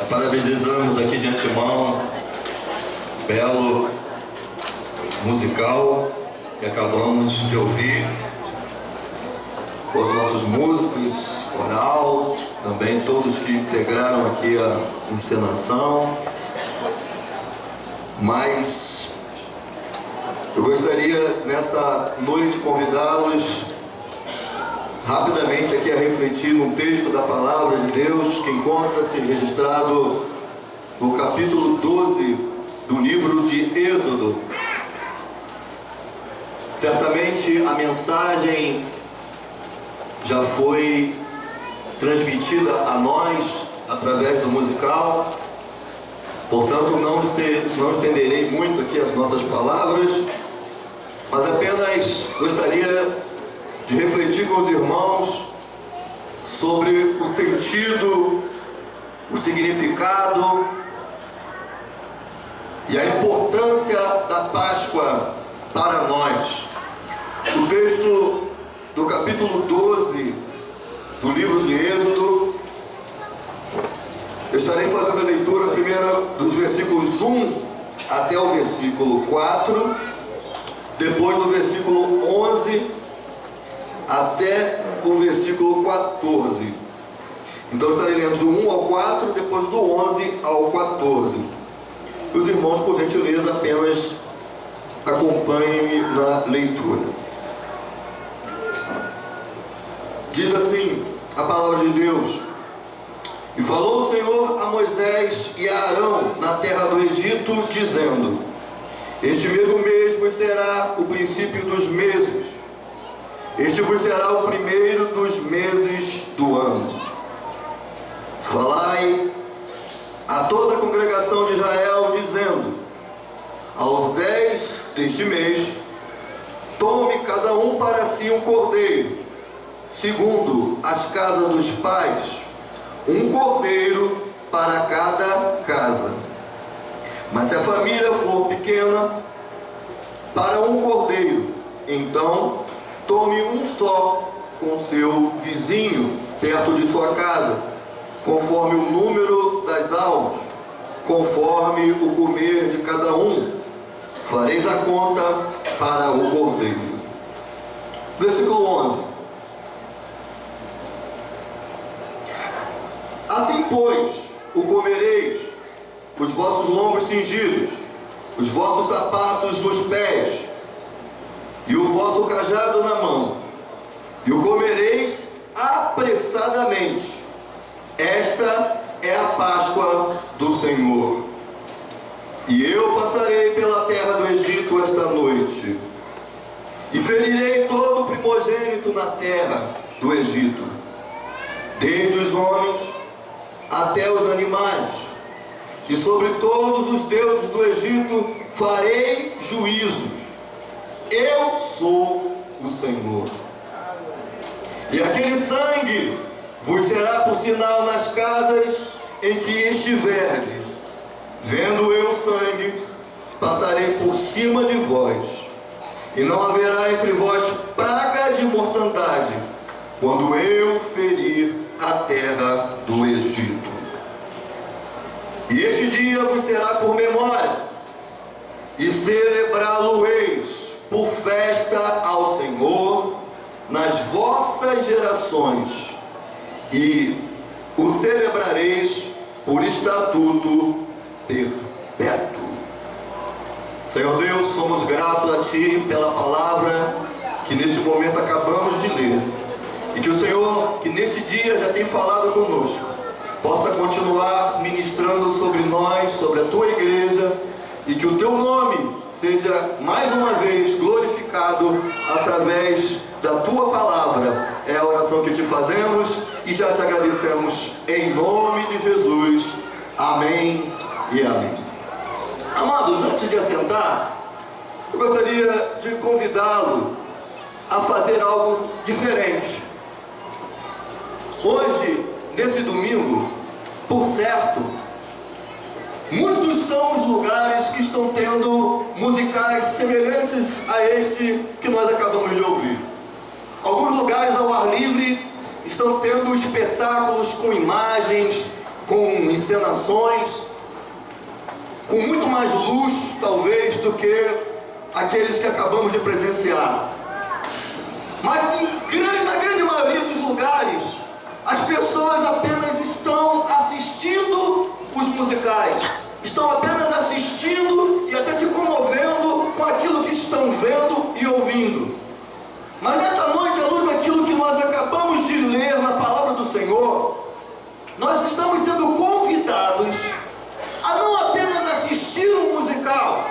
Parabenizamos aqui de antemão o belo musical que acabamos de ouvir, os nossos músicos, coral, também todos que integraram aqui a encenação. Mas eu gostaria nessa noite convidá-los rapidamente aqui a refletir num texto da Palavra de Deus que encontra-se registrado no capítulo 12 do livro de Êxodo. Certamente a mensagem já foi transmitida a nós através do musical, portanto não estenderei muito aqui as nossas palavras, mas apenas gostaria de refletir com os irmãos sobre o sentido, o significado e a importância da Páscoa para nós. O texto do capítulo 12 do livro de Êxodo, eu estarei fazendo a leitura primeiro dos versículos 1 até o versículo 4, depois do versículo 11 até o versículo 14. Então eu estarei lendo do 1 ao 4, depois do 11 ao 14. Os irmãos, por gentileza, apenas acompanhem-me na leitura. Diz assim a palavra de Deus: E falou o Senhor a Moisés e a Arão na terra do Egito, dizendo: Este mesmo mês vos será o princípio dos meses. Este vos será o primeiro dos meses do ano. Falai a toda a congregação de Israel, dizendo: Aos 10 deste mês, tome cada um para si um cordeiro, segundo as casas dos pais, um cordeiro para cada casa. Mas se a família for pequena, para um cordeiro, então tome um só com seu vizinho perto de sua casa, conforme o número das almas, conforme o comer de cada um. Fareis a conta para o cordeiro. Versículo 11. Assim, pois, o comereis, os vossos lombos cingidos, os vossos sapatos nos pés, e o vosso cajado na mão, e o comereis apressadamente. Esta é a Páscoa do Senhor. E eu passarei pela terra do Egito esta noite, e ferirei todo o primogênito na terra do Egito, desde os homens até os animais, e sobre todos os deuses do Egito farei juízos. Eu sou o Senhor. E aquele sangue vos será por sinal nas casas em que estiverdes. Vendo eu o sangue, passarei por cima de vós, e não haverá entre vós praga de mortandade, quando eu ferir a terra do Egito. E este dia vos será por memória, e celebrá-lo-eis por festa ao Senhor nas vossas gerações, e o celebrareis por estatuto perpétuo. Senhor Deus, somos gratos a Ti pela palavra que neste momento acabamos de ler, e que o Senhor, que nesse dia já tem falado conosco, possa continuar ministrando sobre nós, sobre a Tua igreja, e que o Teu nome seja mais uma vez glorificado através da Tua palavra. É a oração que Te fazemos e já Te agradecemos em nome de Jesus. Amém e amém. Amados, antes de assentar, eu gostaria de convidá-lo a fazer algo diferente. Hoje, nesse domingo, por certo, muitos são os lugares que estão tendo musicais semelhantes a este que nós acabamos de ouvir. Alguns lugares ao ar livre estão tendo espetáculos com imagens, com encenações encenações, com muito mais luxo, talvez, do que aqueles que acabamos de presenciar. Mas na grande maioria dos lugares, as pessoas apenas estão assistindo os musicais, estão apenas assistindo e até se comovendo com aquilo que estão vendo e ouvindo. Mas nessa noite, à luz daquilo que nós acabamos de ler na palavra do Senhor, nós estamos sendo convidados a não apenas assistir um musical,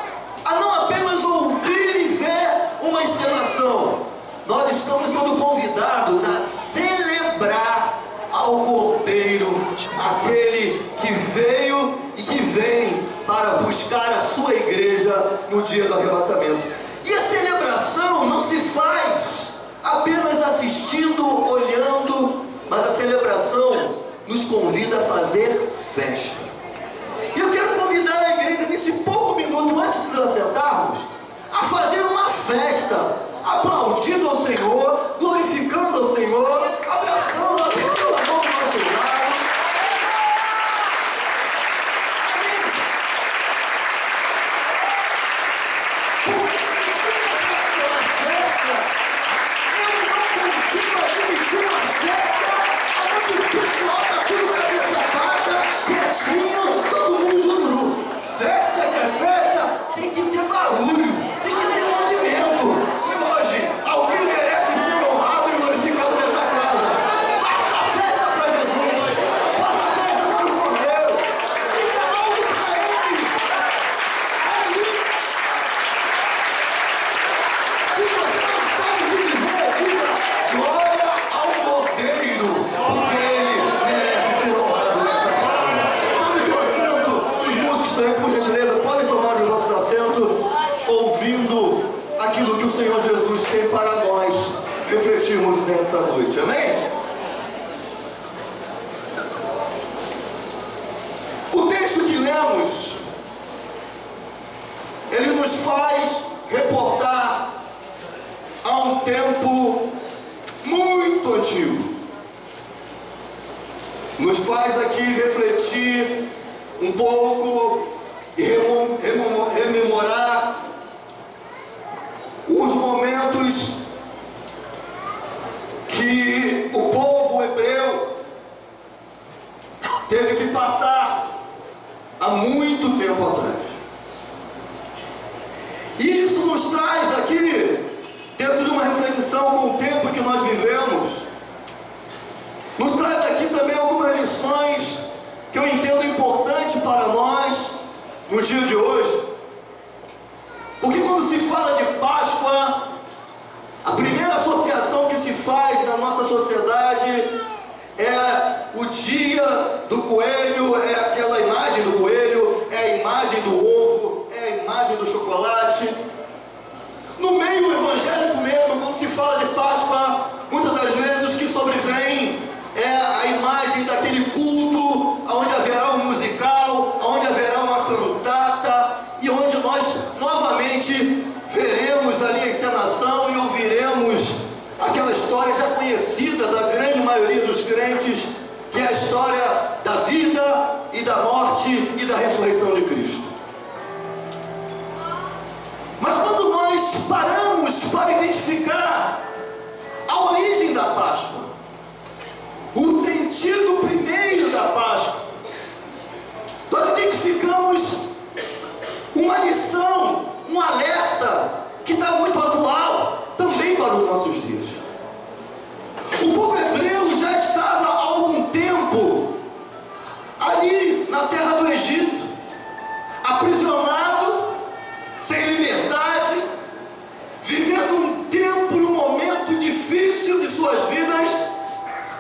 a não apenas ouvir e ver uma encenação. Nós estamos sendo convidados a celebrar ao Cordeiro, aquele que veio e que vem para buscar a sua igreja no dia do arrebatamento. E a celebração não se faz apenas assistindo, olhando, mas a celebração nos convida a fazer festa. E eu quero convidar a igreja nesse pouco minuto antes de nos assentarmos a fazer uma festa, aplaudindo ao Senhor, glorificando ao Senhor, abraçando a Deus pela mão do nosso lado. Nessa noite, amém? O texto que lemos, ele nos faz reportar a um tempo muito antigo. Nos faz aqui refletir um pouco e rememorar os momentos que o povo hebreu teve que passar há muito tempo atrás. E isso nos traz aqui, dentro de uma reflexão com o tempo que nós vivemos, nos traz aqui também algumas lições que eu entendo importante para nós no dia de hoje. Porque quando se fala de Páscoa, a primeira associação que se faz na nossa sociedade é o dia do coelho, é aquela imagem do coelho, é a imagem do ovo, é a imagem do chocolate. No meio evangélico mesmo, quando se fala de Páscoa, muitas das vezes o que sobrevém é a imagem daquele culto, onde haverá um musical, onde haverá uma cantata, e onde nós novamente veremos ali a encenação e ouviremos aquela história já conhecida da grande maioria dos crentes, que é a história da vida e da morte e da ressurreição de Cristo. Mas quando nós paramos para identificar a origem da Páscoa, o sentido primeiro da Páscoa, nós identificamos uma lição, um alerta que está muito atual também para os nossos dias. O povo hebreu já estava há algum tempo ali na terra do Egito, aprisionado, sem liberdade, vivendo um tempo e um momento difícil de suas vidas,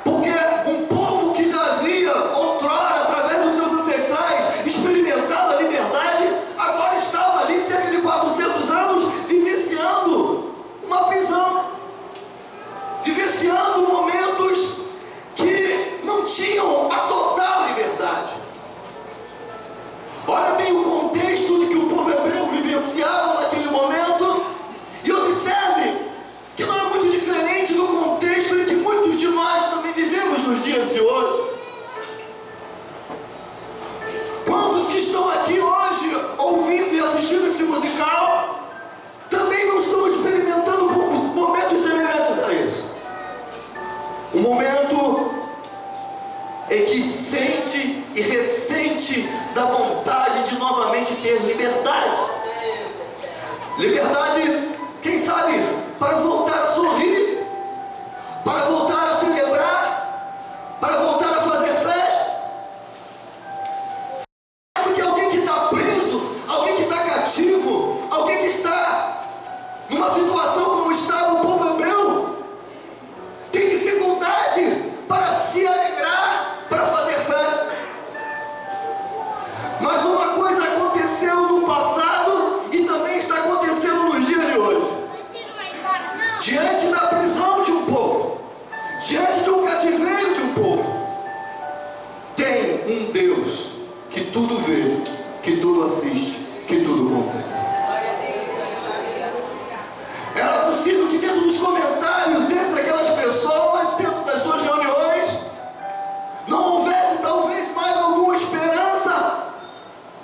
porque um povo que já havia outrora, através dos seus ancestrais, experimentado a liberdade, agora estava ali cerca de 400 anos vivenciando uma prisão, vivenciando momentos que não tinham a total liberdade. momento em que sente e ressente da vontade de novamente ter liberdade. Liberdade, quem sabe, para voltar a sorrir, para voltar a celebrar, para voltar a fazer festa. Porque alguém que está preso, alguém que está cativo, alguém que está numa situação como estava o povo hebreu, tem dificuldade para se alegrar, para fazer festa. Mas uma coisa aconteceu no passado e também está acontecendo nos dias de hoje. Diante da prisão de um povo, diante de um cativeiro de um povo, tem um Deus que tudo vê, que tudo assiste, que tudo contempla. Era possível que dentro dos comentários, dentro daquelas pessoas, dentro das suas reuniões, não houvesse talvez mais alguma esperança,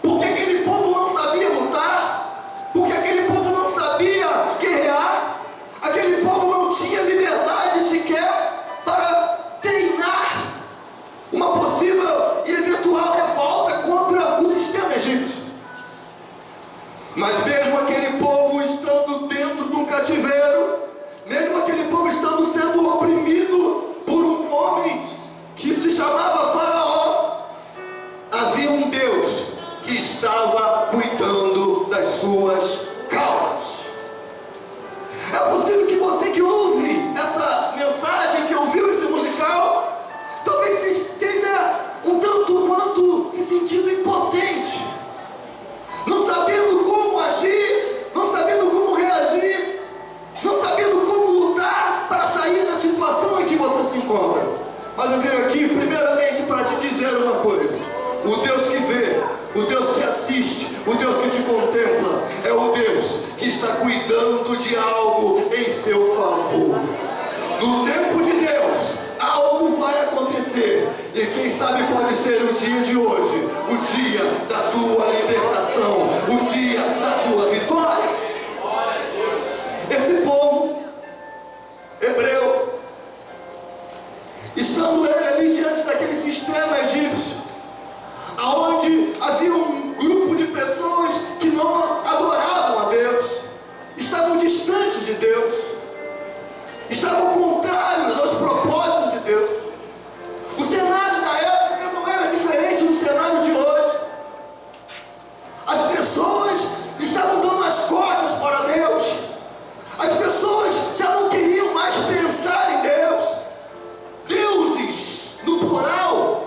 porque aquele povo não sabia lutar, porque aquele povo não sabia guerrear, aquele povo não tinha liberdade sequer para treinar uma possível e eventual revolta contra o sistema egípcio. Mas mesmo aquele povo estando dentro de um cativeiro, mesmo aquele povo estando sendo oprimido por um homem que se chamava Faraó, havia um Deus que estava cuidando das suas causas. É possível que você que ouve essa mensagem, que ouviu esse musical, talvez esteja um tanto quanto se sentindo impotente, não sabendo como agir, não sabendo como reagir, não sabendo como lutar para sair da situação em que você se encontra. Mas eu venho aqui primeiramente para te dizer uma coisa: o Deus que vê, o Deus que assiste, o Deus que te contempla, é o Deus que está cuidando de algo em seu favor. No tempo de Deus, algo vai acontecer, e quem sabe pode ser o dia de hoje, o dia da tua libertação, o dia da tua vitória. Esse povo hebreu, estando ele ali diante daquele sistema egípcio, aonde havia um grupo de pessoas que não adoravam a Deus, estavam distantes de Deus, estavam contrários aos propósitos de Deus. O cenário da época não era diferente do cenário de hoje. As pessoas estavam dando as costas para Deus. As pessoas já não queriam mais pensar em Deus. Deuses, no plural,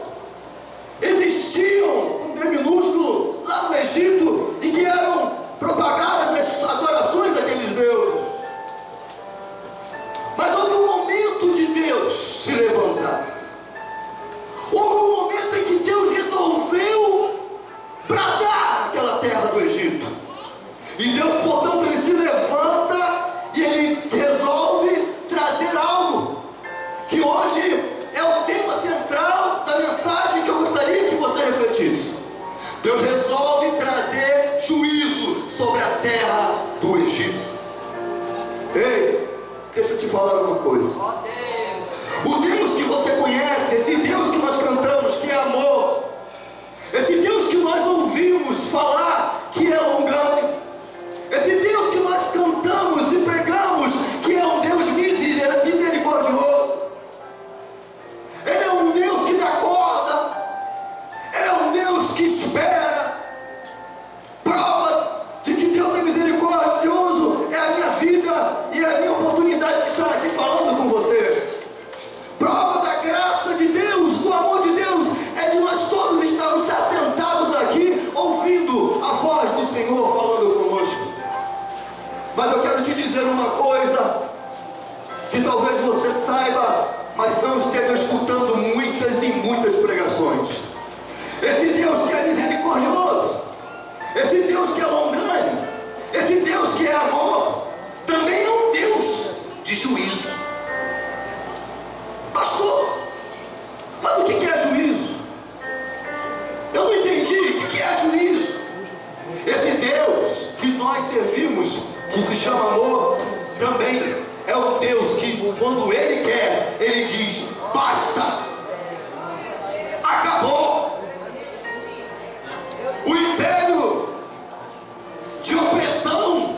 existiam com D minúsculo lá no Egito, e que eram propagadas as adorações daqueles deuses. Mas houve um momento de Deus se levantar. Houve um momento em que Deus resolveu bradar naquela terra do Egito. E Deus, portanto, ele se levanta e ele resolve trazer algo que hoje é o tema central da mensagem que eu gostaria que você refletisse. Deus resolve trazer juízo sobre a terra do Egito. Ei, deixa eu te falar uma coisa. O Deus que você conhece, esse Deus que nós cantamos, que é amor, esse Deus que nós ouvimos falar, que é longânimo, esse Deus que nós cantamos e pregamos, que é um Deus misericordioso, Ele é um Deus que dá corda, Ele é um Deus que espera. Prova de que Deus é misericordioso é a minha vida e a minha oportunidade de estar aqui falando com você. Prova da graça de Deus, do amor de Deus, é de nós todos estarmos assentados aqui, ouvindo a voz do Senhor falando conosco. Mas eu quero te dizer uma coisa, que talvez você saiba, mas não esteja escutando muitas e muitas pregações. Esse Deus que é misericordioso, esse Deus que é longânimo, esse Deus que é amor, também é um Deus de juízo. Pastor, mas o que é juízo? Eu não entendi. O que é juízo? Esse Deus que nós servimos, que se chama amor, também é o Deus que, quando Ele quer, Ele diz: basta, acabou. O império de opressão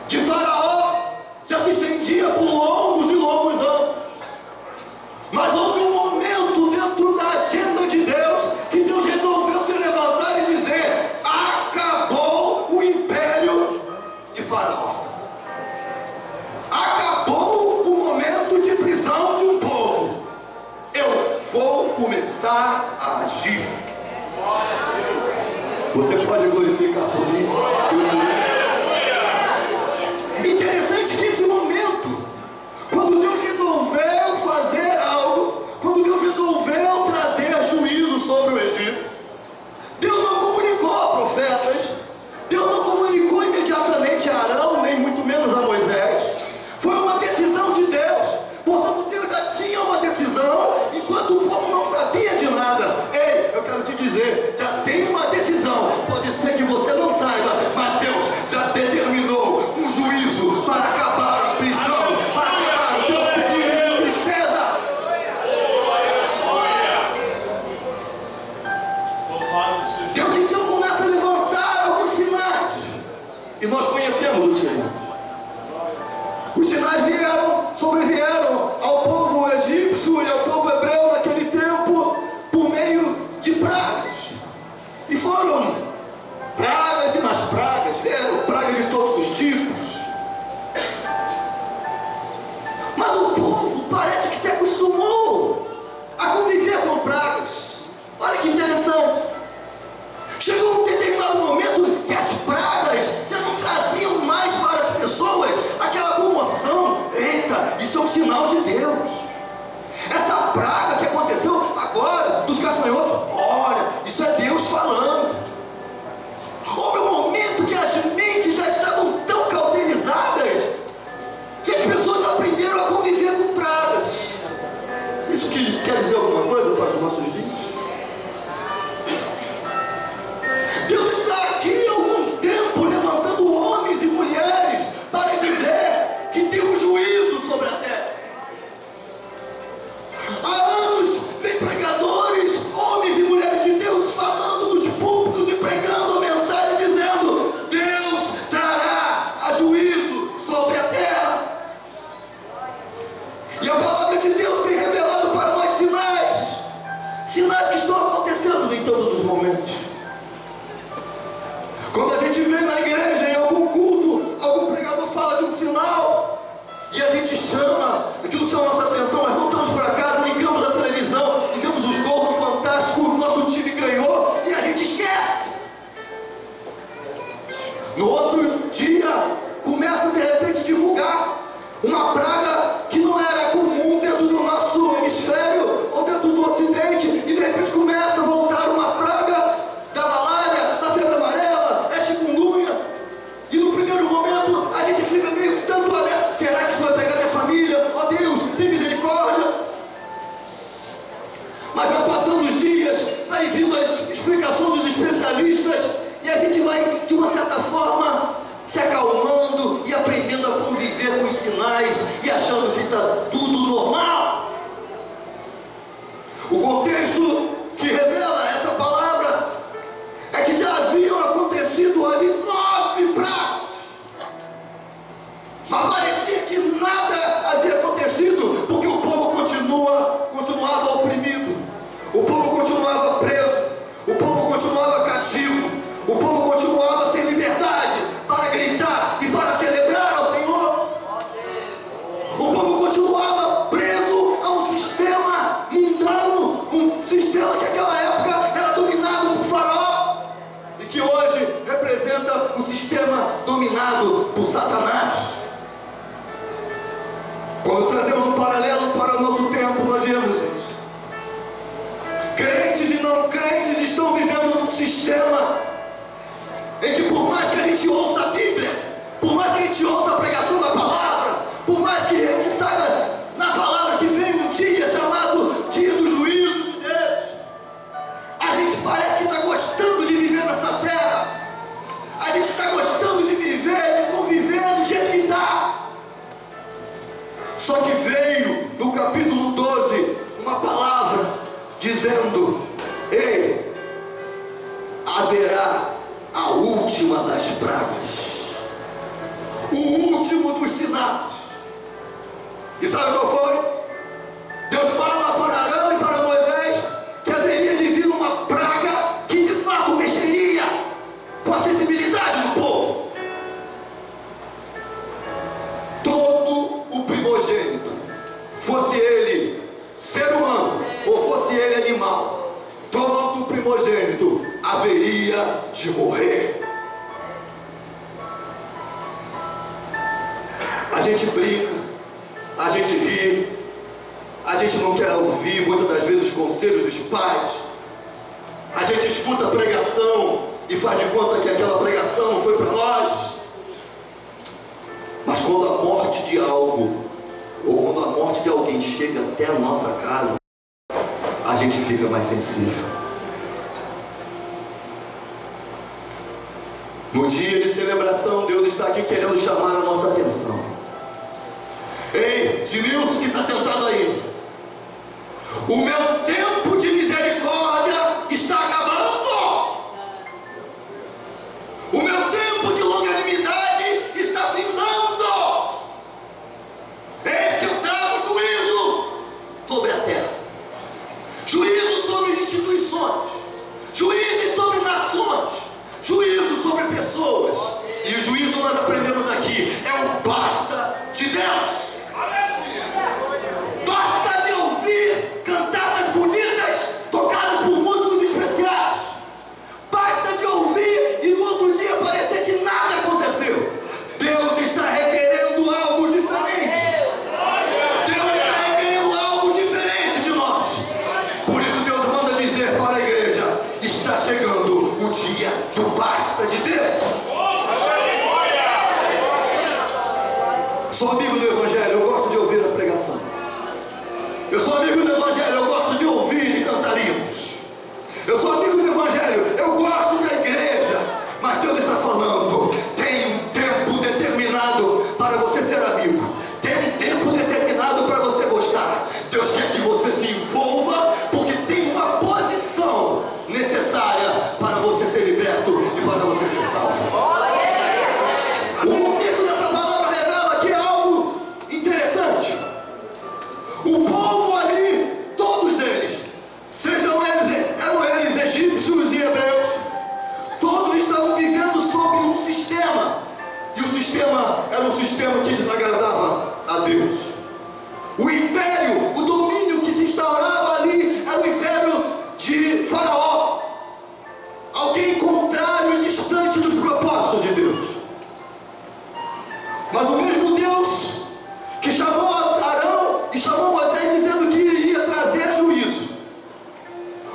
de Faraó já se estendia por longos e longos anos. Mas houve um momento dentro da agenda de Deus que Deus resolveu se levantar e dizer: acabou o império de Faraó. Acabou o momento de prisão de um povo. Eu vou começar a agir. Você pode glorificar por mim? Interessante que esse momento, quando Deus resolveu fazer algo, quando Deus resolveu trazer juízo sobre o Egito, Deus não comunicou a profetas, Deus não comunicou imediatamente a Arão, nem muito menos a Moisés. Foi uma decisão de Deus. Portanto, Deus já tinha uma decisão, enquanto o povo não sabia de nada. Ei, eu quero te dizer, já tem uma decisão. Pode ser que você não saiba, mas Deus já determinou um juízo para acabar a prisão, para acabar o teu período de tristeza. Deus então começa a levantar alguns sinais, e nós conhecemos os sinais. Os sinais sobrevieram ao povo egípcio e ao povo hebreu naquele tempo por meio de pragas. E foram pragas e mais pragas, vieram pragas de todos os tipos. Mas o povo parece que se acostumou a conviver com pragas. Olha que interessante. Chegou um determinado momento que as pragas já não traziam mais para as pessoas aquela comoção. Eita, isso é um sinal de Deus. Essa praga que aconteceu agora dos gafanhotos, olha, isso é Deus falando. Houve um momento que as mentes já estavam tão cauterizadas que as pessoas aprenderam a conviver com pragas. Isso que quer dizer alguma coisa para os nossos dias? Deus está aqui há algum tempo levantando homens e mulheres para dizer que tem um juízo sobre a terra. Há anos vem pregadores, homens e mulheres de Deus, falando nos púlpitos e pregando a mensagem dizendo: Deus trará a juízo sobre a terra. E a palavra de Deus tem revelado para nós sinais que estão acontecendo em todos os momentos. Quando a gente vê na igreja, em algum culto, algum pregador fala de um sinal, e a gente chama, aquilo chama a nossa atenção, mas voltamos para casa, ligamos a televisão e vemos os gols fantásticos, o nosso time ganhou, e a gente esquece. No outro dia, começa de repente a divulgar uma praga que não era comum dentro do nosso hemisfério, ou dentro do ocidente, e de repente começa a voltar uma praga da malária, da febre amarela, da chikungunya. E no primeiro momento a gente fica meio tanto alerta: será que isso vai pegar minha família? Ó Deus, tem misericórdia. Mas vai passando os dias, vai vindo as explicações dos especialistas, e a gente vai, de uma certa forma, se acalmando e aprendendo a conviver com os sinais e achando que está tudo normal. O contexto que revela essa palavra é que já haviam acontecido ali 9 pragas, mas parecia que nada havia acontecido, porque o povo continuava oprimido, o povo continuava preso, o povo continuava cativo, o povo continuava sem liberdade para gritar e para celebrar ao Senhor. O povo continuava preso a um sistema mundano, um sistema que naquela época era dominado por Faraó e que hoje representa um sistema dominado por Satanás. Quando trazemos um paralelo para o nosso tempo, nós vemos isso. Crentes e não crentes estão vivendo num sistema em que, por mais que a gente ouça a Bíblia, por mais que a gente ouça a pregação da palavra, por mais que a gente saiba na palavra que vem um dia chamado dia do juízo de Deus, a gente parece que está gostando de viver nessa terra, a gente está gostando de viver, de conviver do jeito que está. Só que veio no capítulo 12 dizendo: ei, haverá a última das pragas, o último dos sinais. E sabe qual foi? Deus fala para Arão e para Moisés que haveria de vir uma praga que de fato mexeria com a sensibilidade do povo. Todo o primogênito, fosse ele ser humano ou fosse ele animal, todo o primogênito haveria de morrer. A gente brinca, a gente ri, a gente não quer ouvir muitas das vezes os conselhos dos pais, a gente escuta a pregação e faz de conta que aquela pregação não foi para nós. Mas quando a morte de algo, ou quando a morte de alguém chega até a nossa casa, a gente fica mais sensível. No dia de celebração, Deus está aqui querendo chamar a nossa atenção. Ei, Denilson que está sentado aí, o meu tempo de misericórdia está acabando. O meu tempo de longanimidade está findando. Eis que eu trago juízo sobre a terra, juízo sobre instituições, juízo sobre nações, juízo sobre pessoas. E o juízo nós aprendemos aqui é o basta de Deus. Basta de ouvir cantadas bonitas tocadas por músicos especiais. Basta de ouvir e no outro dia parecer que nada aconteceu. Deus está requerendo algo diferente. Deus está requerendo algo diferente de nós. Por isso Deus manda dizer para a igreja: está chegando o dia do basta de Deus. Sou amigo do Evangelho, eu gosto de ouvir a pregação. Eu sou amigo do Evangelho, eu gosto de ouvir e cantar hinos. Eu sou amigo do Evangelho, eu gosto da igreja. Mas Deus está falando: tem um tempo determinado para você ser amigo, tem um tempo determinado para você gostar. Deus quer que você se envolva, porque tem uma posição necessária para você ser liberto e para você ser salvo. O contexto dessa palavra revela que é algo interessante. O povo ali, todos eles, eram eles egípcios e hebreus, todos estavam vivendo sob um sistema. E o sistema era um sistema que desagradava a Deus. O império, o domínio que se instaurava ali era o império de Faraó, alguém contrário e distante dos propósitos de Deus. Mas o mesmo Deus que chamou Arão e chamou Moisés dizendo que iria trazer juízo,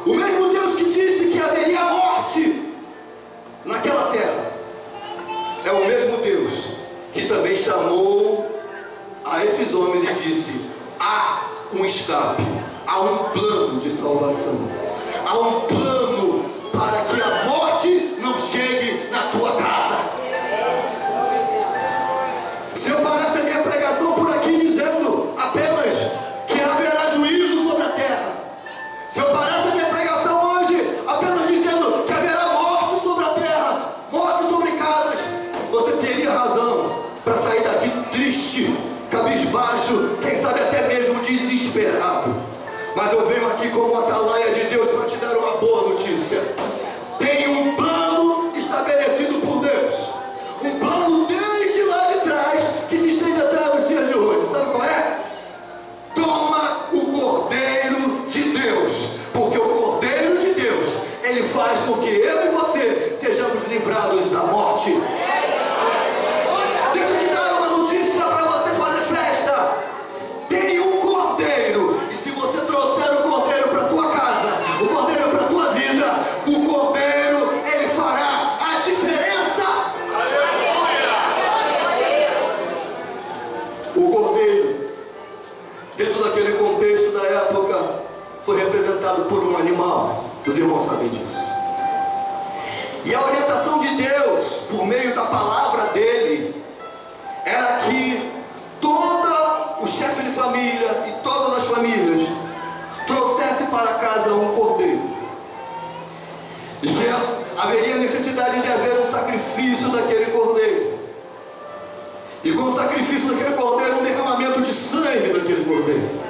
o mesmo Deus que disse que haveria morte naquela terra, é o mesmo Deus que também chamou a esses homens e disse: há um escape, há um plano de salvação, há um plano para que a morte não chegue na tua casa. Se eu parasse a minha pregação por aqui dizendo apenas que haverá juízo sobre a terra, se eu parasse a minha pregação hoje apenas dizendo que haverá morte sobre a terra, morte sobre casas, você teria razão para sair daqui triste, cabisbaixo, quem sabe até mesmo desesperado. Mas eu venho aqui como atalaia de Deus para te dar uma boa notícia. Tem um plano estabelecido por Deus, um plano desde lá de trás que se estende até os dias de hoje. Sabe qual é? Toma o Cordeiro de Deus, porque o Cordeiro de Deus, ele faz com que eu e você sejamos livrados da morte. Deixa eu te dar uma notícia para você fazer festa. Tem um Cordeiro, e se você trouxer o Cordeiro para tua casa, o Cordeiro para tua vida, o Cordeiro, ele fará a diferença. O Cordeiro, dentro daquele contexto da época, foi representado por um animal. Os irmãos sabem disso. E a orientação de Deus, por meio da palavra dele, era que todo o chefe de família e todas as famílias trouxesse para casa um cordeiro haveria necessidade de haver um sacrifício daquele cordeiro. E com o sacrifício daquele cordeiro, um derramamento de sangue daquele cordeiro.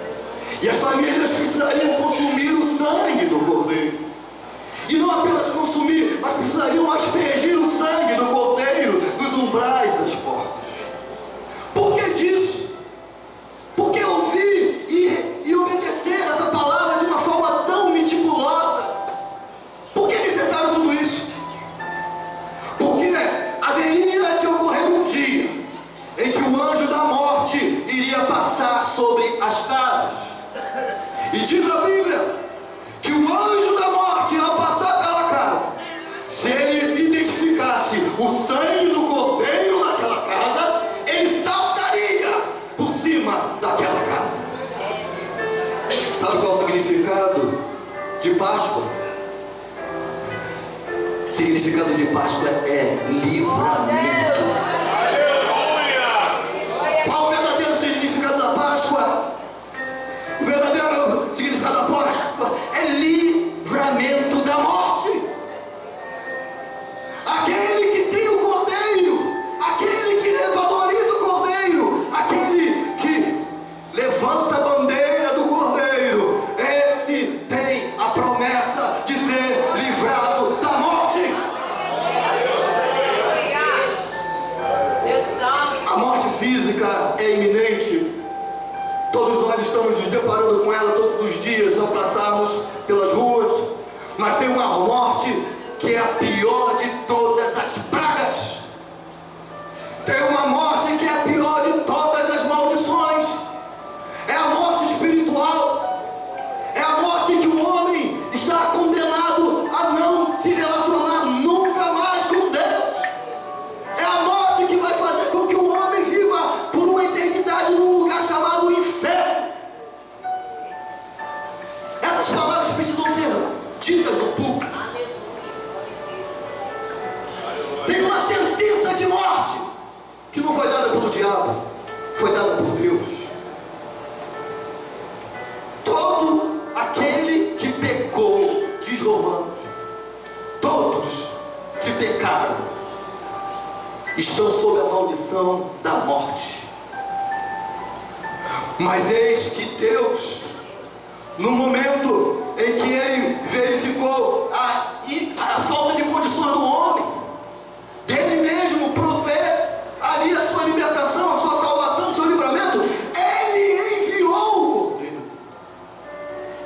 E as famílias precisariam consumir o sangue do cordeiro. E não apenas consumir, mas precisariam aspergir o sangue do cordeiro nos umbrais das portas. Por que disso? Porque ouvir e obedecer essa palavra de uma forma tão meticulosa. Por que é necessário tudo isso? Porque haveria de ocorrer um dia em que o anjo da morte iria passar sobre as casas. E diz a Bíblia que o anjo da morte, ao passar pela casa, se ele identificasse o sangue do cordeiro naquela casa, ele saltaria por cima daquela casa. Sabe qual é o significado de Páscoa? O significado de Páscoa é livramento. Qual o verdadeiro significado da Páscoa? O verdadeiro significado da Páscoa é livramento da morte. Aquele que tem o cordeiro, aquele que valoriza o cordeiro, aquele que levanta a bandeira do cordeiro, esse tem a promessa de ser livrado da morte. A morte física é iminente. Todos nós estamos nos deparando com ela todos os dias ao passarmos pelas ruas. Mas tem uma morte que é a pior de todas as pragas. Tem uma morte que é a pior de todas as maldições. É a morte espiritual. É a morte em que o homem está condenado a não se relacionar nunca mais com Deus. É a morte que vai fazer com que o homem viva por uma eternidade num lugar chamado inferno. Essas palavras precisam ser ditas no púlpito. Tem uma sentença de morte que não foi dada pelo diabo, foi dada por Deus. Todo aquele que pecou, diz Romanos, todos que pecaram estão sob a maldição da morte. Mas eis que Deus, no momento em que ele verificou a falta de condições do homem, dele mesmo prover ali a sua libertação, a sua salvação, o seu livramento, ele enviou o cordeiro.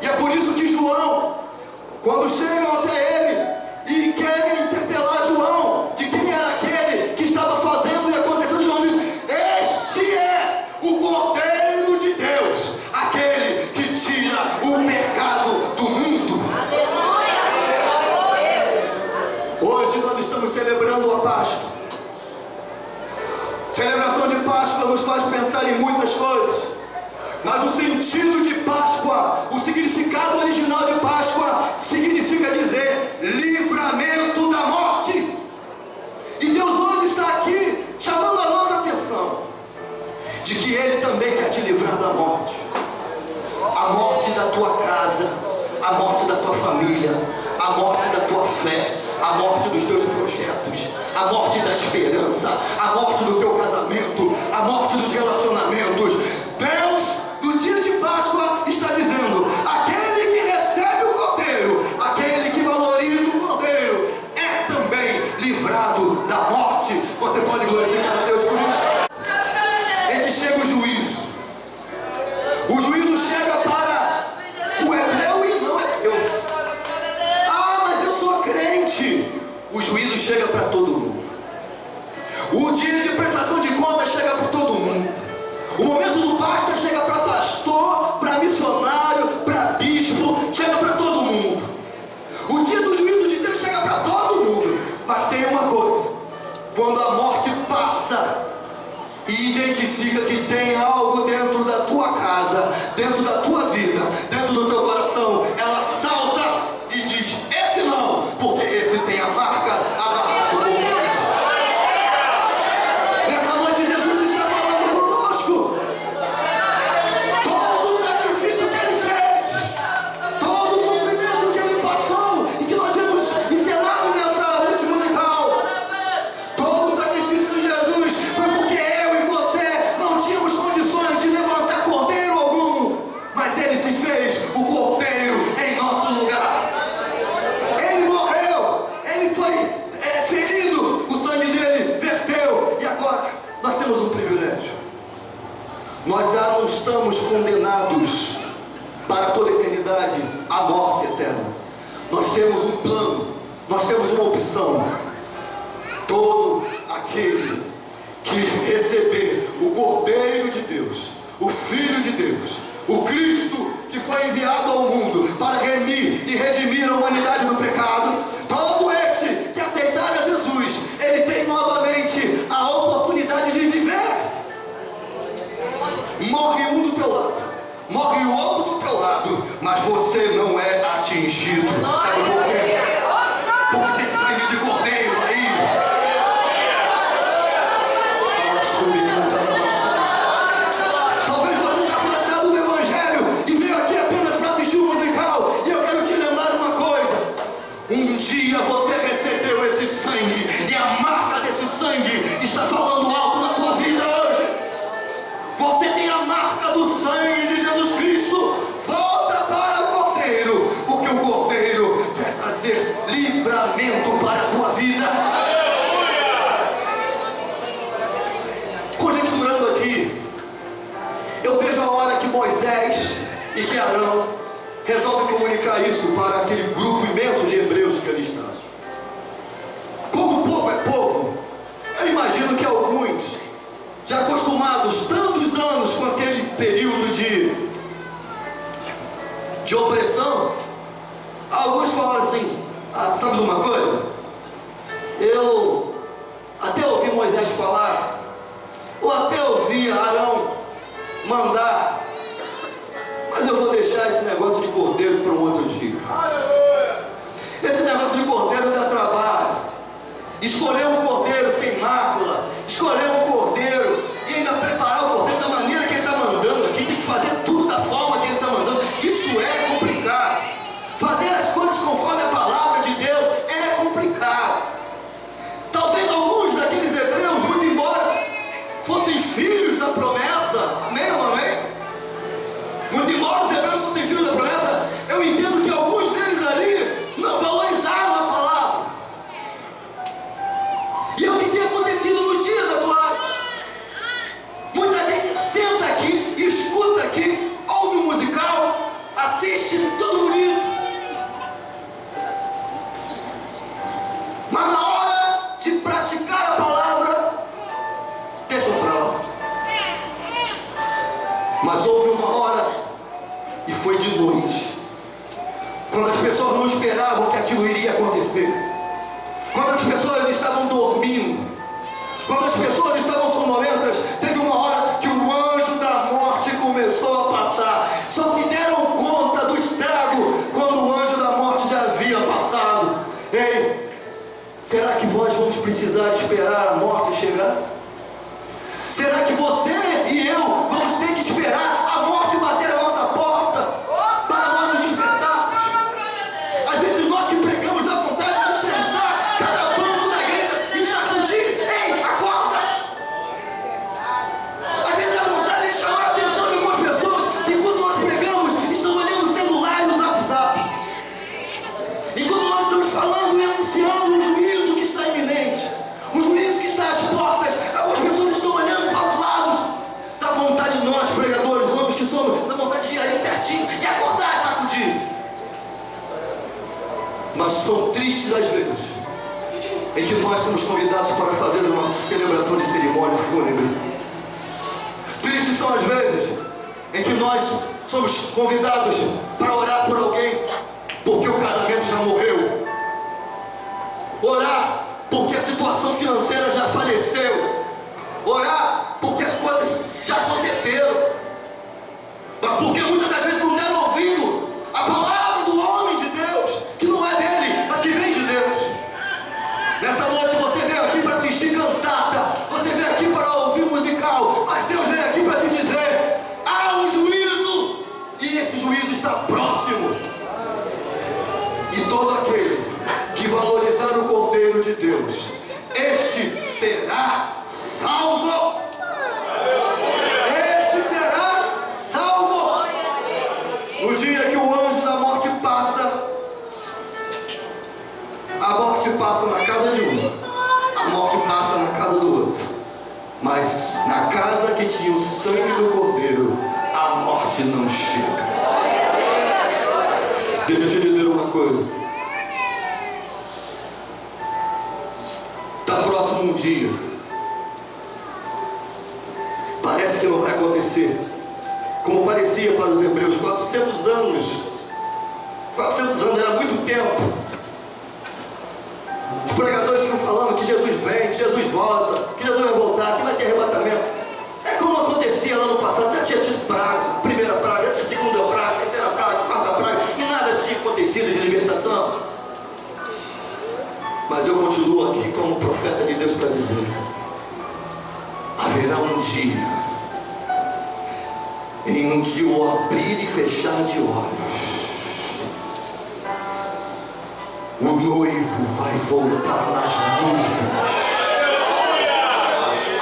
E é por isso que João, quando chegam até ele e querem interpelar João de quem era aquele que estava fazendo e acontecendo, João diz: este é o Cordeiro de Deus, aquele que tira o pecado do mundo. Hoje nós estamos celebrando a Páscoa. Celebração de Páscoa nos faz pensar em muitas coisas, mas o sentido de Páscoa, o significado original de Páscoa, significa dizer livramento da morte. E Deus hoje está aqui chamando a nossa atenção de que Ele também quer te livrar da morte. A morte da tua casa, a morte da tua família, a morte da tua fé, a morte dos teus projetos, a morte da esperança, a morte do teu casamento, a morte dos relacionamentos. Deus, no dia de Páscoa, está dizendo: aquele que recebe o cordeiro, aquele que valoriza o cordeiro, é também livrado da morte. Você pode glorificar a Deus por isso? É que chega o juízo. O juízo chega para o hebreu e não hebreu. Ah, mas eu sou crente. O juízo chega para todo mundo. O dia de prestação de contas chega para todo mundo. O momento do basta chega para pastor, para missionário, para bispo, chega para todo mundo. O dia do juízo de Deus chega para todo mundo. Mas tem uma coisa: quando a morte passa e identifica que tem algo dentro da tua casa, dentro da tua vida, dentro do teu coração, ela salta e diz: esse não, porque esse tem a marca abarrada por mim. Nessa noite Jesus está falando conosco. Todo o sacrifício que Ele fez, todo o sofrimento que Ele passou e que nós vemos encenado uma opção. Todo aquele que receber o Cordeiro de Deus, o Filho de Deus, o Cristo que foi enviado ao mundo para remir e redimir a humanidade do pecado, todo esse que aceitar a Jesus, ele tem novamente a oportunidade de viver. Morre um do teu lado, morre o outro do teu lado, mas você não é atingido. Sabe por quê? Porque tem sangue de cordeiro aí. Talvez você está afastado do Evangelho e veio aqui apenas para assistir um musical. E eu quero te lembrar uma coisa: um dia você recebeu esse sangue, e a marca desse sangue está falando alto na tua vida hoje. Você tem a marca do sangue de Jesus Cristo. Volta para o Cordeiro, porque o Cordeiro quer trazer livramento para a tua vida. Conjecturando aqui, eu vejo a hora que Moisés e que Arão resolvem comunicar isso para aquele grupo imenso de hebreus que ali está. Como o povo é povo, eu imagino que alguns, já acostumados tantos anos com aquele período de opressão, alguns falaram assim: sabe de uma coisa? Eu até ouvi Moisés falar, ou até ouvi Arão mandar, mas eu vou deixar esse negócio de cordeiro para um outro dia. Esse negócio de cordeiro dá trabalho. Escolher um cordeiro sem mácula, escolher um cordeiro e ainda preparar o cordeiro da maneira que ele está mandando aqui, tem que fazer tudo da forma que ele está mandando. Isso é complicado. Fazer as coisas conforme a palavra de Deus é complicado. Talvez alguns daqueles hebreus, muito embora fossem filhos da promessa, amém ou amém? Muito embora os hebreus fossem filhos da promessa, eu entendo que alguns deles ali não valorizavam a palavra. E é o que tem acontecido nos dias atuais. Muita gente senta aqui, escuta aqui, ouve um musical, assiste, tudo bonito. Mas na hora de praticar a palavra, deixa pra lá. Mas houve uma hora, e foi de noite, quando as pessoas não esperavam que aquilo iria acontecer, quando as pessoas estavam dormindo, quando as pessoas estavam sonolentas, teve uma hora que o anjo da morte começou a passar. Só se deram conta do estrago quando o anjo da morte já havia passado. Ei, será que nós vamos precisar esperar a morte chegar? Será que você e eu vamos ter que esperar a morte bater a nossa porta para nós nos despertarmos? Às vezes nós que pregamos dá vontade de sentar cada banco da igreja e sacudir: ei, acorda! Às vezes dá vontade de chamar a atenção de algumas pessoas que, enquanto nós pregamos, estão olhando o celular e o zap-zap. Enquanto nós estamos falando e anunciando um juízo que está iminente, um juízo que está às portas, algumas pessoas estão olhando para os lados. Dá vontade de nós, pregadores, homens que somos, dá vontade de ir ali pertinho e acordar e sacudir. Mas são tristes as vezes em que nós somos convidados para fazer uma celebração de cerimônia fúnebre. Tristes são as vezes em que nós somos convidados para orar por alguém porque o casamento já morreu, orar porque a situação financeira já faleceu, orar porque as coisas já aconteceram, mas porque muitas das vezes não deram ouvido a palavra do homem de Deus, que não é dele, mas que vem de Deus. Nessa noite você veio aqui para assistir cantata, você veio aqui para ouvir musical, mas Deus veio aqui para te dizer: há um juízo, e esse juízo está próximo. E todo aquele que valorizar o Cordeiro de Deus, este será salvo. Este será salvo. No dia que o anjo da morte passa, a morte passa na casa de um, a morte passa na casa do outro, mas na casa que tinha o sangue do Cordeiro, a morte não chega. Deixa eu te dizer uma coisa: um dia. Parece que não vai acontecer. Como parecia para os hebreus, 400 anos. 400 anos era muito tempo. Os pregadores ficam falando que Jesus vem, que Jesus volta, que Jesus vai voltar, que vai ter arrebatamento. É como acontecia lá no passado. Já tinha tido praga, a primeira praga, já tinha a segunda praga, a terceira praga, a quarta praga, e nada tinha acontecido de libertação. Mas eu continuo aqui como profeta de Deus para dizer: haverá um dia, em um dia o abrir e fechar de olhos, o noivo vai voltar nas nuvens,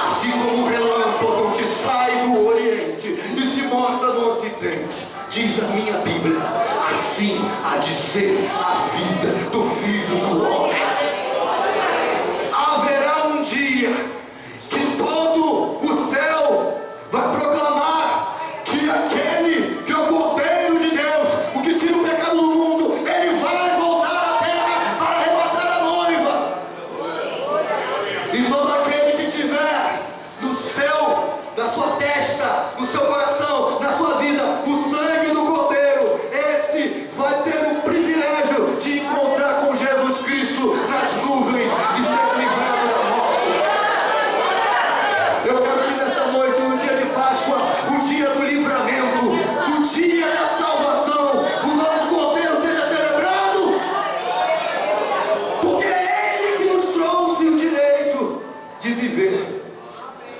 assim como o relâmpago que sai do Oriente e se mostra no Ocidente. Diz a minha Bíblia: assim há de ser a vida do Filho do Homem. Haverá um dia que todo o céu vai proclamar que aquele que é o Cordeiro de Deus, o que tira o pecado do mundo, ele vai voltar à terra para arrebatar a noiva. E todo aquele que tiver no céu, na sua testa, no seu coração, na sua vida, o sangue do Cordeiro, esse vai ter o privilégio de encontrar com Jesus Cristo nas nuvens e ser livrado da morte. Eu quero que nessa noite, no dia de Páscoa, o dia do livramento, o dia da salvação, o nosso Cordeiro seja celebrado, porque é Ele que nos trouxe o direito de viver,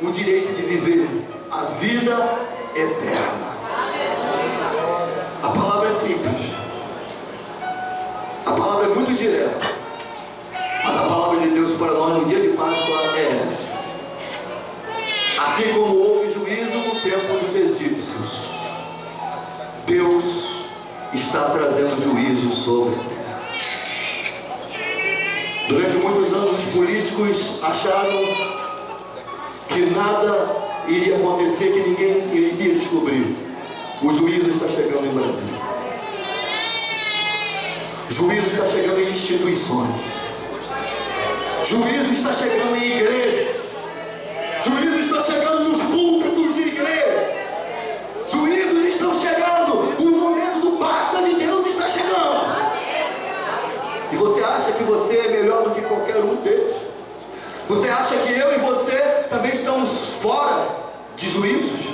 o direito de viver a vida eterna. A palavra é simples, a palavra é muito direta, mas a palavra de Deus para nós no dia de Páscoa é essa: assim como houve juízo no tempo dos egípcios, Deus está trazendo juízo sobre a terra. Durante muitos anos os políticos acharam que nada iria acontecer, que ninguém iria descobrir. O juízo está chegando em Brasília. Juízo está chegando em instituições. Juízo está chegando em igrejas. Juízo está chegando nos púlpitos de igreja. Juízos estão chegando. O momento do basta de Deus está chegando. E você acha que você é melhor do que qualquer um deles? Você acha que eu e você também estamos fora de juízos?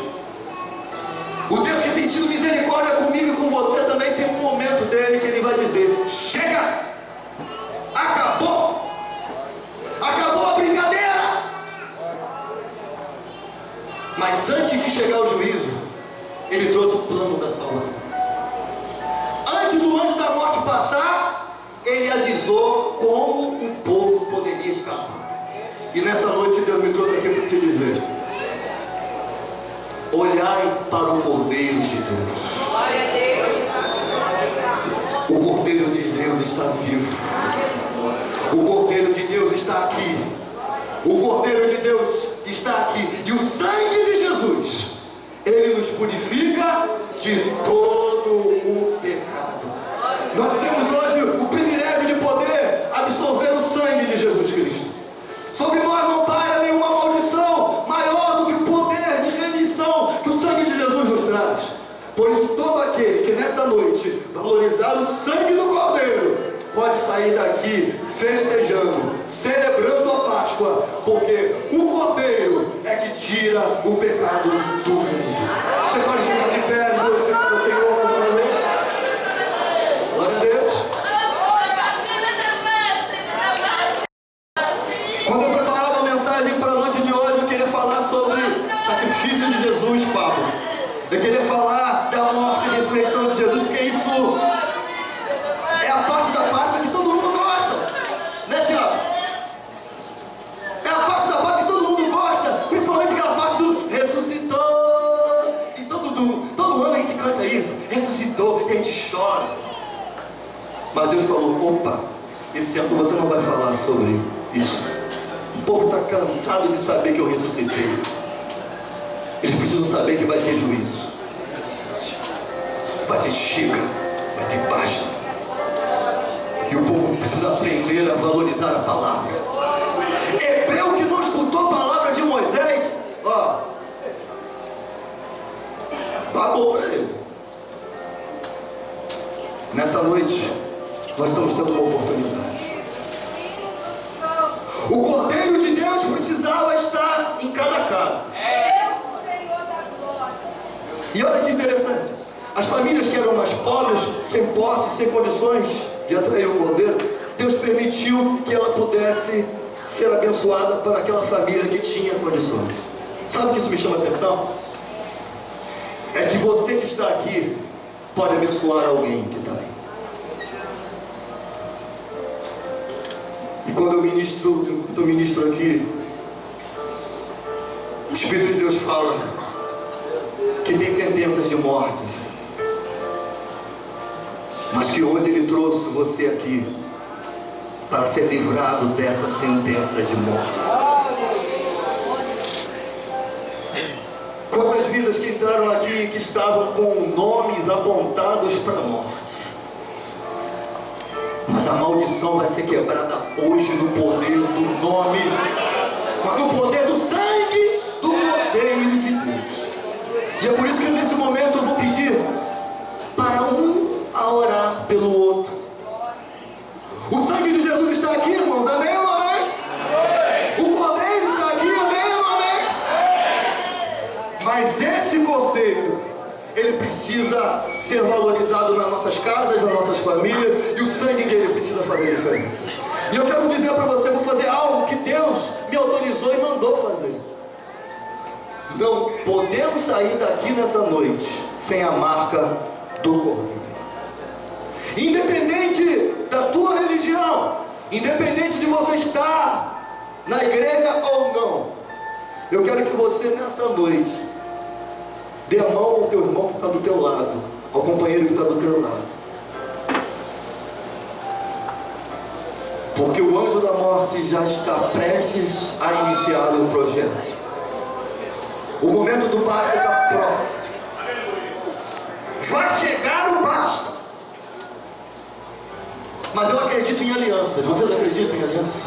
O Deus que tem tido misericórdia comigo e com você também tem um momento dele que ele vai dizer: chega! Acabou! Acabou a brincadeira! Mas antes de chegar ao juízo, ele trouxe o plano da salvação. Antes do anjo da morte passar, ele avisou como o povo poderia escapar. E nessa noite Deus me trouxe aqui para te dizer: olhai para o Cordeiro de Deus. O Cordeiro de Deus está vivo. O Cordeiro de Deus está aqui. O Cordeiro de Deus está aqui. E o sangue de Jesus, ele nos purifica de todo o pecado. Nós temos hoje o privilégio de poder absorver o sangue de Jesus Cristo. Sobre nós não paira nenhuma maldição maior do que o poder de remissão que o sangue de Jesus nos traz. Por isso, todo aquele que nessa noite valorizar o sangue do Cordeiro pode sair daqui festejando, celebrando a Páscoa, porque o Cordeiro é que tira o pecado do mundo. Você pode ficar de pé, glorificar o Senhor, amém? Glória a Deus. Quando eu preparava a mensagem para a noite de hoje, eu queria falar sobre sacrifício de Jesus, Pablo. Eu queria falar da morte e ressurreição de Jesus, porque isso é a parte da Páscoa que todo mundo gosta, né, Tiago? É a parte da Páscoa que todo mundo gosta, principalmente aquela parte do ressuscitou. E todo ano a gente canta isso, ressuscitou, e a gente chora. Mas Deus falou: opa, esse ano você não vai falar sobre isso. O povo está cansado de saber que eu ressuscitei. Eles precisam saber que vai ter juízo. Vai ter chega, vai ter basta. E o povo precisa aprender a valorizar a palavra. Hebreu que noite, nós estamos tendo uma oportunidade. O Cordeiro de Deus precisava estar em cada casa. E olha que interessante, as famílias que eram mais pobres, sem posse, sem condições de atrair o Cordeiro, Deus permitiu que ela pudesse ser abençoada por aquela família que tinha condições. Sabe o que isso me chama a atenção? É que você que está aqui pode abençoar alguém que está aí. E quando eu ministro aqui, o Espírito de Deus fala que tem sentenças de morte, mas que hoje Ele trouxe você aqui para ser livrado dessa sentença de morte. Quantas vidas que entraram aqui que estavam com nomes apontados para a morte, mas a maldição vai ser quebrada hoje no poder do nome, mas no poder do sangue do Cordeiro de Deus. E é por isso que nesse momento eu vou pedir para um a orar pelo outro. O sangue de Jesus está aqui, irmãos, amém ou amém? O Cordeiro está aqui, amém ou amém? Mas esse Cordeiro, ele precisa ser valorizado nas nossas casas, nas nossas famílias, e o sangue dele precisa fazer diferença. E eu quero dizer para você, vou fazer algo que Deus me autorizou e mandou fazer. Não podemos sair daqui nessa noite sem a marca do Cordeiro. Independente da tua religião, independente de você estar na igreja ou não, eu quero que você nessa noite dê a mão ao teu irmão que está do teu lado, ao companheiro que está do teu lado. Porque o anjo da morte já está prestes a iniciar o projeto. O momento do basta está próximo. Vai chegar o basta. Mas eu acredito em alianças. Vocês acreditam em alianças?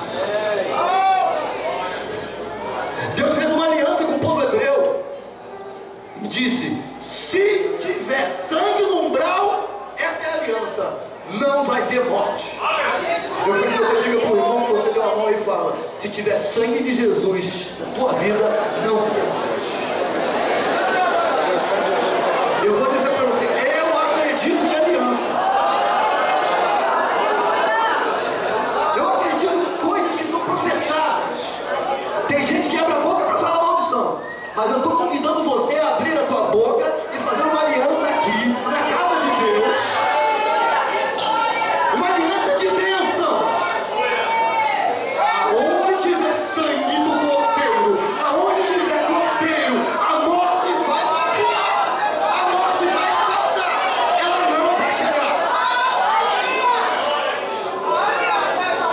Deus fez uma aliança com o povo hebreu e disse: se tiver sangue no umbral, essa é a aliança, não vai ter morte. Eu quero que você diga para o irmão que você deu a mão e fala: se tiver sangue de Jesus na tua vida, não tem morte. Eu vou dizer para você, eu acredito em aliança. Eu acredito em coisas que são professadas. Tem gente que abre a boca para falar maldição, mas eu estou convidando você a abrir a tua boca e fazer uma aliança aqui, na casa de Deus. Uma aliança de bênção. Aonde tiver sangue do Cordeiro, aonde tiver Cordeiro, a morte vai pular, a morte vai saltar, ela não vai chegar.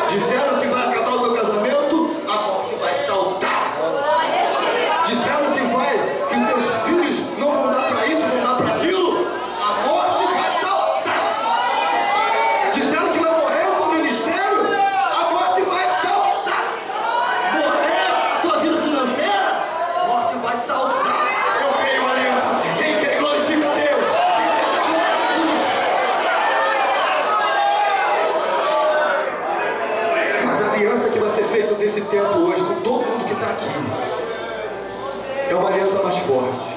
Disseram que vai acabar o teu casamento, a morte vai saltar. Disseram que os teus filhos não vão dar para isso, vão dar para aquilo, a morte vai saltar. Disseram que vai morrer o teu ministério, a morte vai saltar. Morrer a tua vida financeira, a morte vai saltar. Eu creio em aliança. Quem crê glorifica a Deus. Quem crê dá glória a Jesus. Mas a aliança que vai ser feita nesse tempo hoje, com todo mundo que está aqui, é uma aliança mais forte.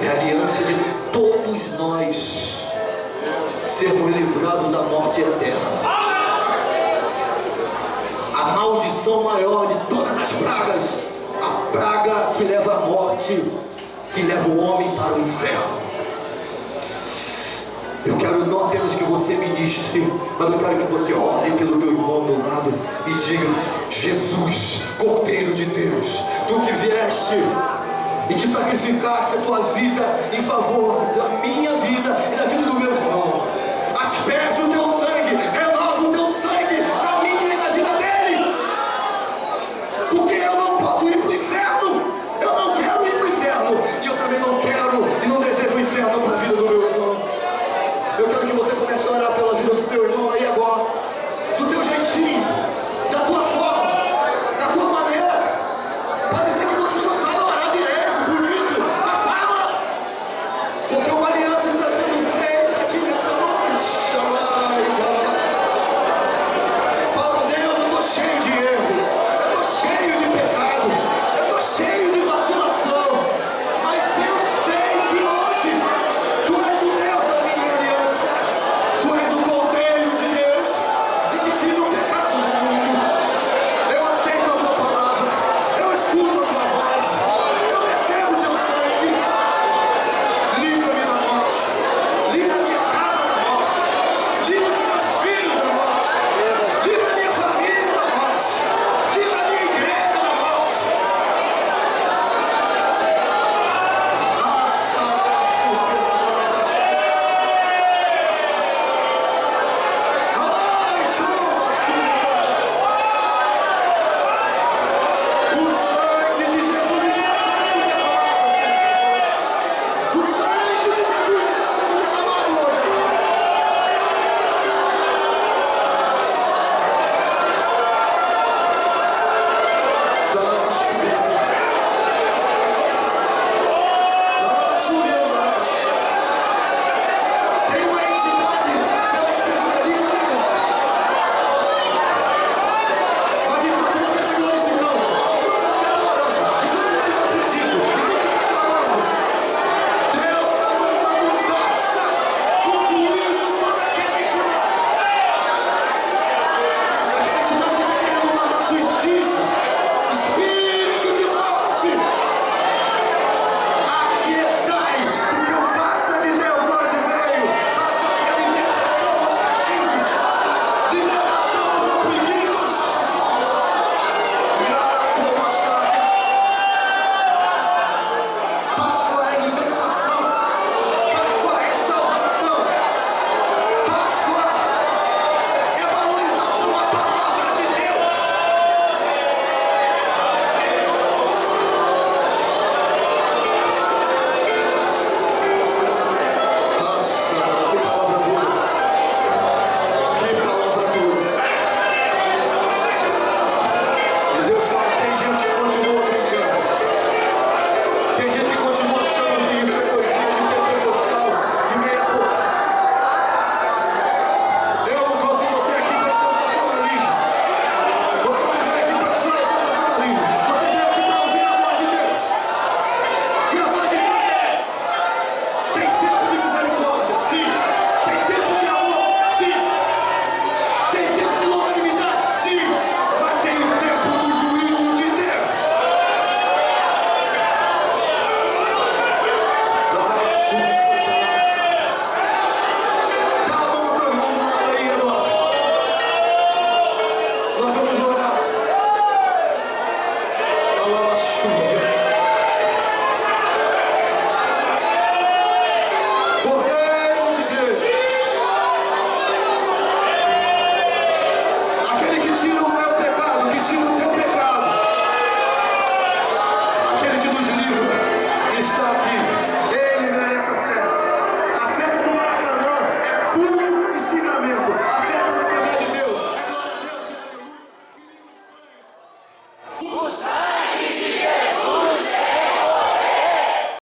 É a aliança de todos nós sermos livrados da morte eterna. A maldição maior de todas as pragas, a praga que leva à morte, que leva o homem para o inferno. Eu quero não apenas que você ministre, mas eu quero que você ore pelo teu irmão do lado e diga: Jesus, Cordeiro de Deus, tu que vieste e que sacrificaste a tua vida em favor da minha vida e da vida do meu irmão, asperge o teu sangue, renova o teu sangue na minha e na vida dele, porque eu não posso ir para o inferno, eu não quero ir para o inferno, e eu também não quero e não desejo o inferno para a vida do meu irmão. Eu quero que você comece a orar pela vida do teu irmão.